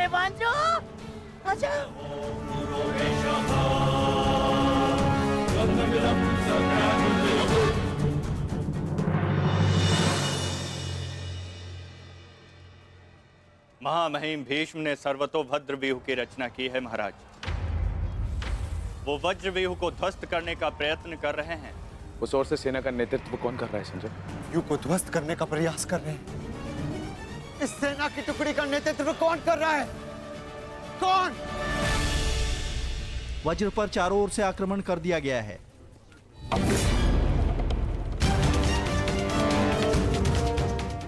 मेरे भांजो, आजा। महामहिम भीष्म ने सर्वतोभद्र व्यूह की रचना की है महाराज। वो वज्र व्यूह को ध्वस्त करने का प्रयत्न कर रहे हैं। उस ओर से सेना का नेतृत्व कौन कर रहा है संजय? व्यूह को ध्वस्त करने का प्रयास कर रहे हैं। इस सेना की टुकड़ी का नेतृत्व कौन कर रहा है? कौन? वज्र पर चारों ओर से आक्रमण कर दिया गया है।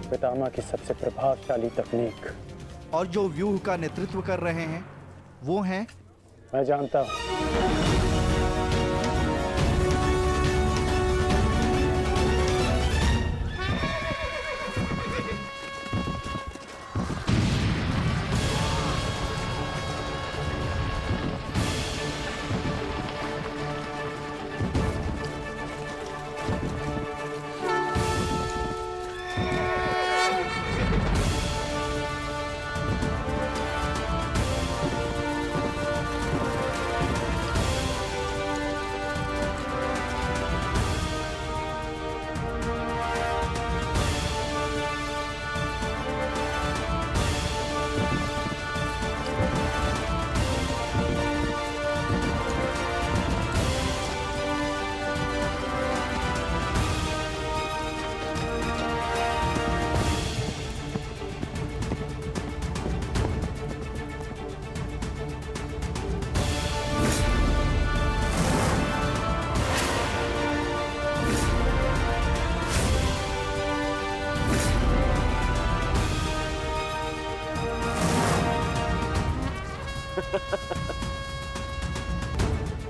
पितामह की सबसे प्रभावशाली तकनीक। और जो व्यूह का नेतृत्व कर रहे हैं वो हैं, मैं जानता हूं।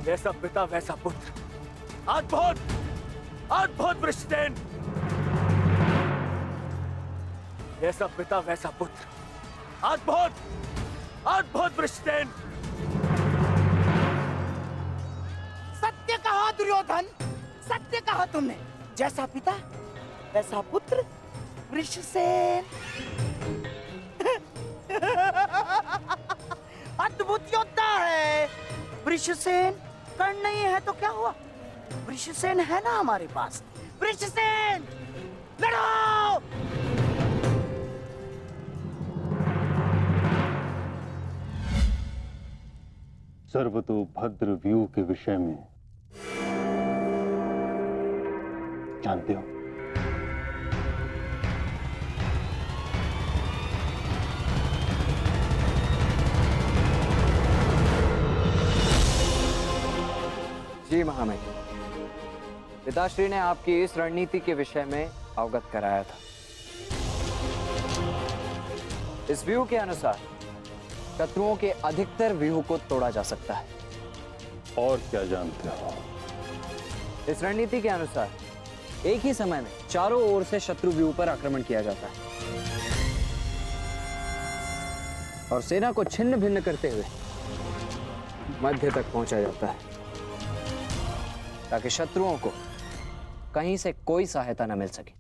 जैसा पिता वैसा पुत्र। अद्भुत, अद्भुत वृषसेन। जैसा पिता वैसा पुत्र। अद्भुत, अद्भुत वृषसेन। सत्य कहा दुर्योधन, सत्य कहा तुमने। जैसा पिता वैसा पुत्र वृषसेन। अद्भुत योद्धा है वृषसेन। कर्ण नहीं है तो क्या हुआ, वृषसेन है ना हमारे पास। वृषसेन लड़ो। सर्वतोभद्र व्यूह के विषय में जानते हो? जी महामहिम, पिताश्री ने आपकी इस रणनीति के विषय में अवगत कराया था। इस व्यूह के अनुसार शत्रुओं के अधिकतर व्यूह को तोड़ा जा सकता है। और क्या जानते हो? इस रणनीति के अनुसार एक ही समय में चारों ओर से शत्रु व्यूह पर आक्रमण किया जाता है और सेना को छिन्न भिन्न करते हुए मध्य तक पहुंचा जाता है ताकि शत्रुओं को कहीं से कोई सहायता न मिल सके।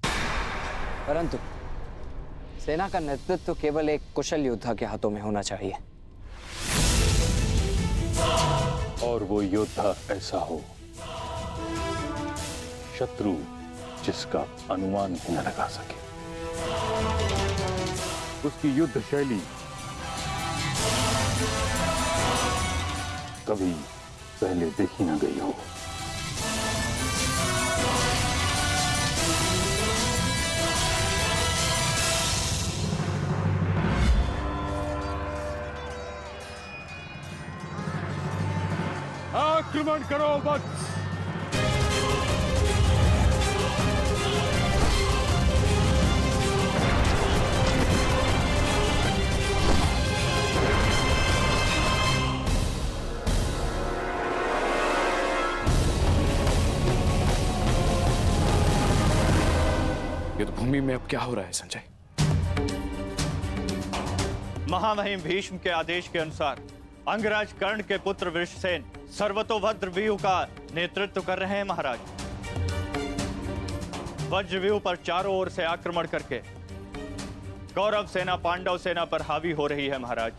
परंतु सेना का नेतृत्व केवल एक कुशल योद्धा के हाथों में होना चाहिए। और वो योद्धा ऐसा हो शत्रु जिसका अनुमान भी न लगा सके। उसकी युद्ध शैली कभी पहले देखी न गई हो। आक्रमण करो वत्स। युद्ध भूमि में अब क्या हो रहा है संजय? महामहिम भीष्म के आदेश के अनुसार अंगराज कर्ण के पुत्र वृषसेन सर्वतोभद्र व्यूह का नेतृत्व कर रहे हैं महाराज। वज्र व्यूह पर चारों ओर से आक्रमण करके कौरव सेना पांडव सेना पर हावी हो रही है महाराज।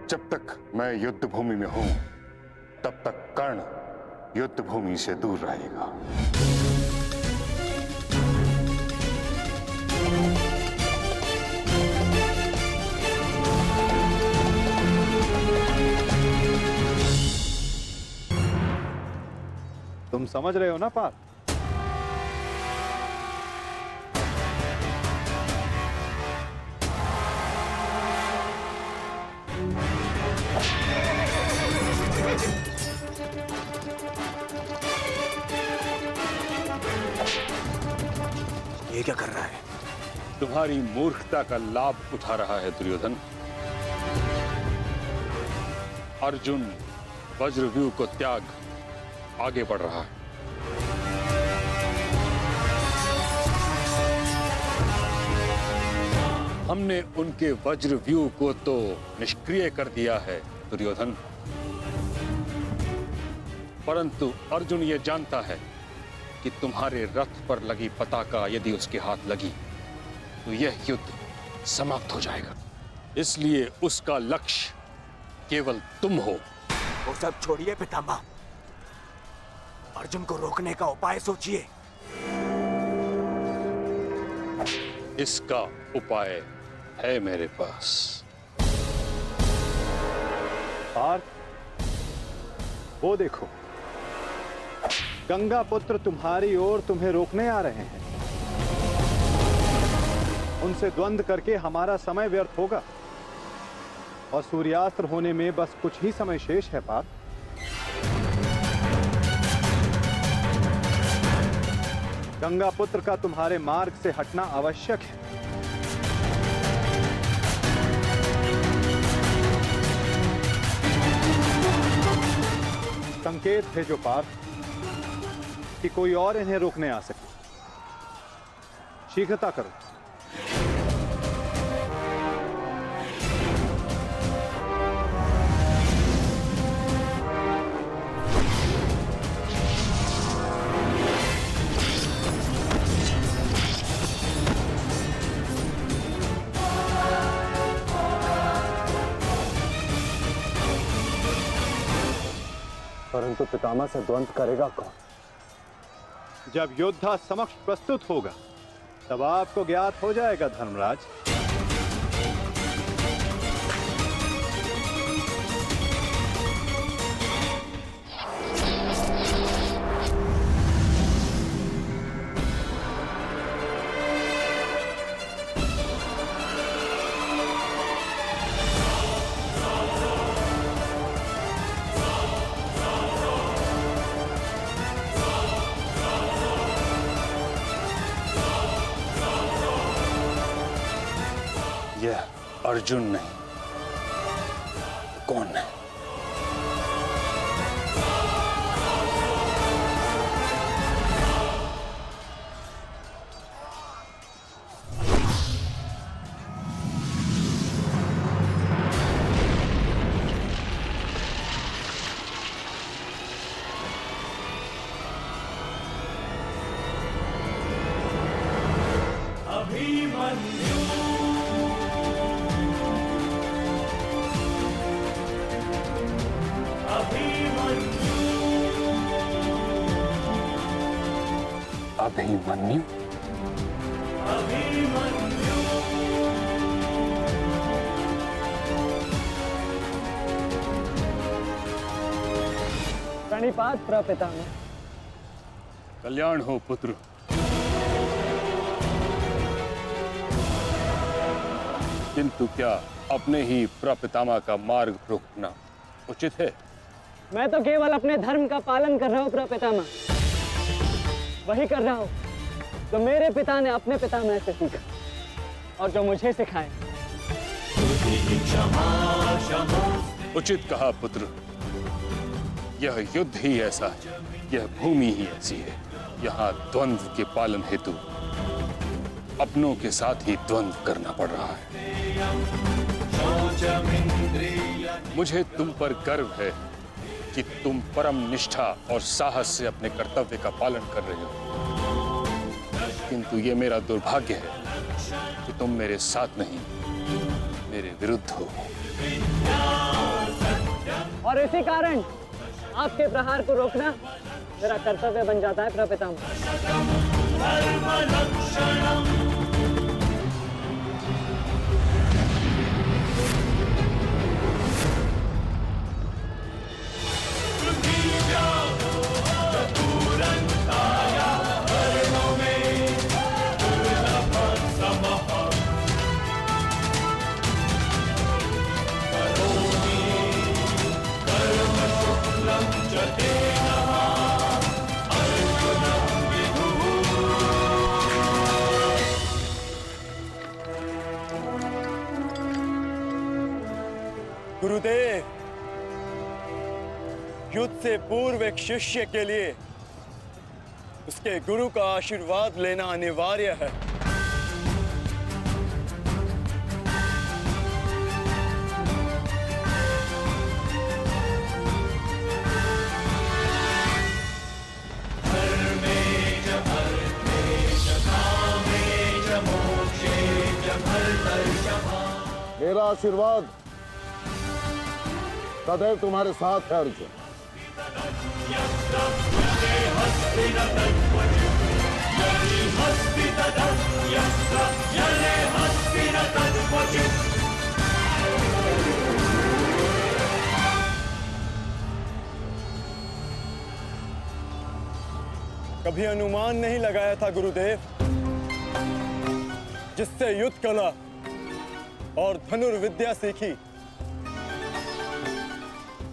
जब तक मैं युद्ध भूमि में हूं, तब तक कर्ण युद्ध भूमि से दूर रहेगा। तुम समझ रहे हो ना पार्थ? ये क्या कर रहा है? तुम्हारी मूर्खता का लाभ उठा रहा है दुर्योधन। अर्जुन वज्रव्यूह को त्याग आगे बढ़ रहा है। हमने उनके वज्रव्यूह को तो निष्क्रिय कर दिया है दुर्योधन, परंतु अर्जुन ये जानता है कि तुम्हारे रथ पर लगी पताका यदि उसके हाथ लगी तो यह युद्ध समाप्त हो जाएगा। इसलिए उसका लक्ष्य केवल तुम हो। वो सब छोड़िए पितामह, अर्जुन को रोकने का उपाय सोचिए। इसका उपाय है मेरे पास। पार्थ, वो देखो, गंगा पुत्र तुम्हारी ओर तुम्हें रोकने आ रहे हैं। उनसे द्वंद्व करके हमारा समय व्यर्थ होगा और सूर्यास्त्र होने में बस कुछ ही समय शेष है। पार्थ, गंगा पुत्र का तुम्हारे मार्ग से हटना आवश्यक है। संकेत भेजो पार्थ कि कोई और इन्हें रोकने आ सके। शीघ्रता करो। परंतु पितामह से द्वंद्व करेगा कौन? जब योद्धा समक्ष प्रस्तुत होगा तब आपको ज्ञात हो जाएगा धर्मराज। यह अर्जुन नहीं, कौन है? अभिमन्यु? प्रणिपात प्रपितामह। कल्याण हो पुत्र। किंतु क्या अपने ही प्रपितामह का मार्ग रोकना उचित है? मैं तो केवल अपने धर्म का पालन कर रहा हूँ प्रपितामह। वही कर रहा हूँ जो मेरे पिता ने अपने पितामह से सीखा और जो मुझे सिखाए। उचित कहा पुत्र। यह युद्ध ही ऐसा है, यह भूमि ही ऐसी है। यहाँ द्वंद्व के पालन हेतु अपनों के साथ ही द्वंद्व करना पड़ रहा है। मुझे तुम पर गर्व है कि तुम परम निष्ठा और साहस से अपने कर्तव्य का पालन कर रहे हो, किंतु ये मेरा दुर्भाग्य है कि तुम मेरे साथ नहीं, मेरे विरुद्ध हो। और इसी कारण आपके प्रहार को रोकना मेरा कर्तव्य बन जाता है प्रपितामह। गुरुदेव, युद्ध से पूर्व एक शिष्य के लिए उसके गुरु का आशीर्वाद लेना अनिवार्य है। मेरा आशीर्वाद सदैव तुम्हारे साथ है अर्जुन। कभी अनुमान नहीं लगाया था गुरुदेव, जिससे युद्ध कला और धनुर्विद्या सीखी,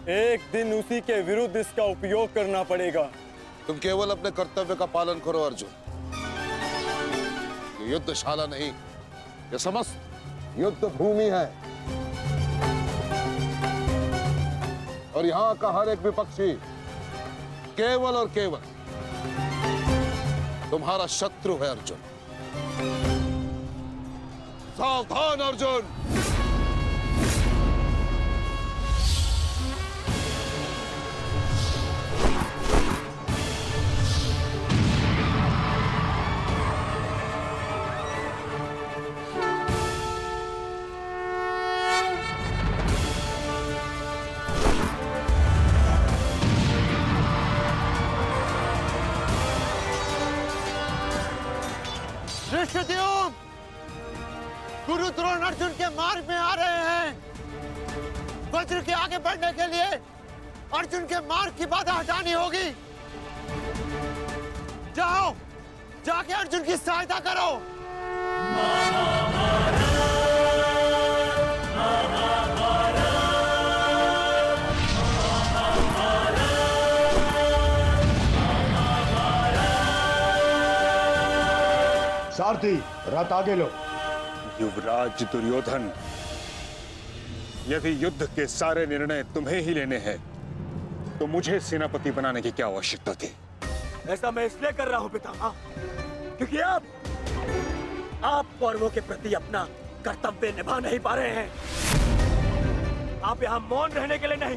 एक दिन उसी के विरुद्ध इसका उपयोग करना पड़ेगा। तुम केवल अपने कर्तव्य का पालन करो अर्जुन। ये युद्धशाला नहीं, ये समस्त युद्ध भूमि है और यहाँ का हर एक विपक्षी केवल और केवल तुम्हारा शत्रु है अर्जुन। सावधान अर्जुन। धृष्टद्युम्न, गुरु द्रोण अर्जुन के मार्ग में आ रहे हैं। वज्र के आगे बढ़ने के लिए अर्जुन के मार्ग की बाधा हटानी होगी। जाओ, जाके अर्जुन की सहायता करो। सारथी, रथ आगे लो। युवराज दुर्योधन, यदि युद्ध के सारे निर्णय तुम्हें ही लेने हैं तो मुझे सेनापति बनाने की क्या आवश्यकता थी? ऐसा मैं इसलिए कर रहा हूं पितामह, क्योंकि आप कौरवों के प्रति अपना कर्तव्य निभा नहीं पा रहे हैं। आप यहाँ मौन रहने के लिए नहीं,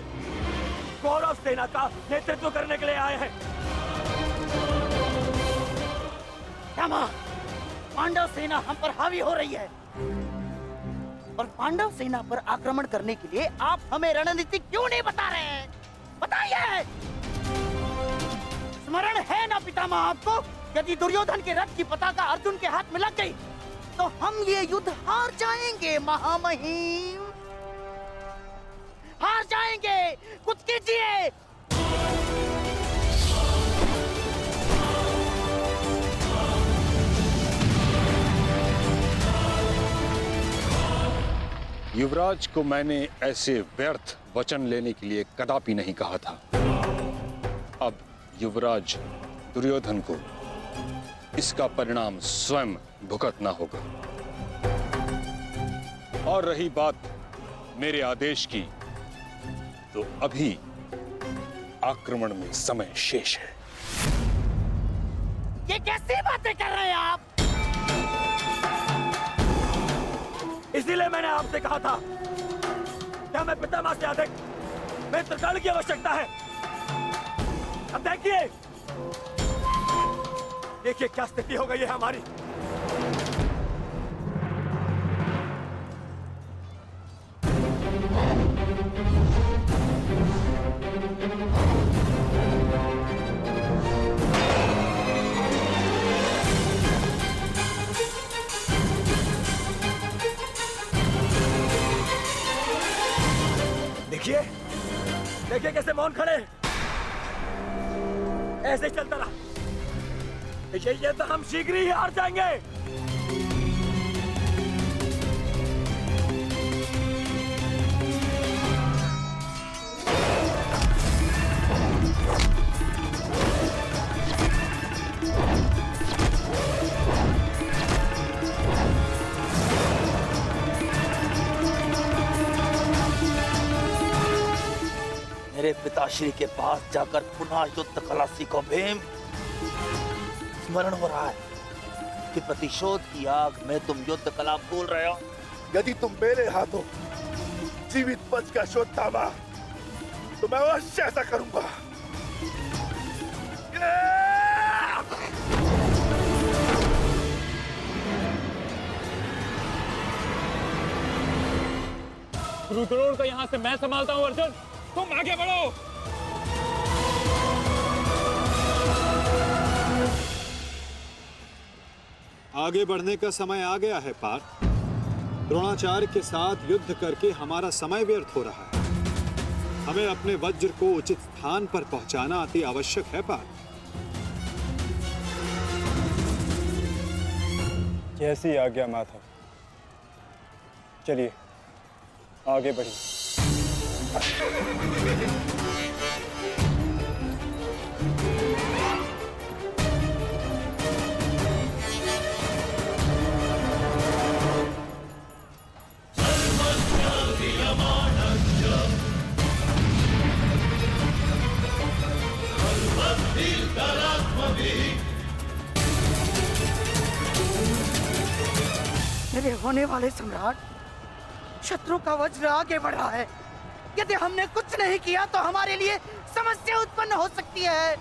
कौरव सेना का नेतृत्व करने के लिए आए हैं। पांडव सेना हम पर हावी हो रही है, और पांडव सेना पर आक्रमण करने के लिए आप हमें रणनीति क्यों नहीं बता रहे हैं? बताइए। स्मरण है ना पितामह आपको, यदि दुर्योधन के रथ की पताका अर्जुन के हाथ में लग गई तो हम ये युद्ध हार जाएंगे महामहिम, हार जाएंगे। कुछ कीजिए। युवराज को मैंने ऐसे व्यर्थ वचन लेने के लिए कदापि नहीं कहा था। अब युवराज दुर्योधन को इसका परिणाम स्वयं भुगतना होगा। और रही बात मेरे आदेश की, तो अभी आक्रमण में समय शेष है। ये कैसी बातें कर रहे हैं आप? इसीलिए मैंने आपसे कहा था कि हमें पितामह से अधिक मित्रगण की आवश्यकता है। अब देखिए क्या स्थिति हो गई है हमारी। मौन खड़े? ऐसे चलता रहा, ये तो हम शीघ्र ही हार जाएंगे। मेरे पिताश्री के पास जाकर पुनः युद्ध कला सीखो भीम। स्मरण हो रहा है कि प्रतिशोध की आग में तुम युद्ध कला भूल रहे हो। यदि तुम मेरे हाथों जीवित बचकर शोध थामा तो मैं अवश्य ऐसा करूंगा। गुरु द्रोण को यहाँ से मैं संभालता हूँ। अर्जुन, तुम आगे बढ़ो। आगे बढ़ने का समय आ गया है पार्थ। द्रोणाचार्य के साथ युद्ध करके हमारा समय व्यर्थ हो रहा है। हमें अपने वज्र को उचित स्थान पर पहुंचाना अति आवश्यक है पार्थ। जैसी आज्ञा माता। चलिए आगे बढ़िए। मेरे होने वाले सम्राट, शत्रु का वज्र आगे बढ़ा है। यदि हमने कुछ नहीं किया तो हमारे लिए समस्या उत्पन्न हो सकती है।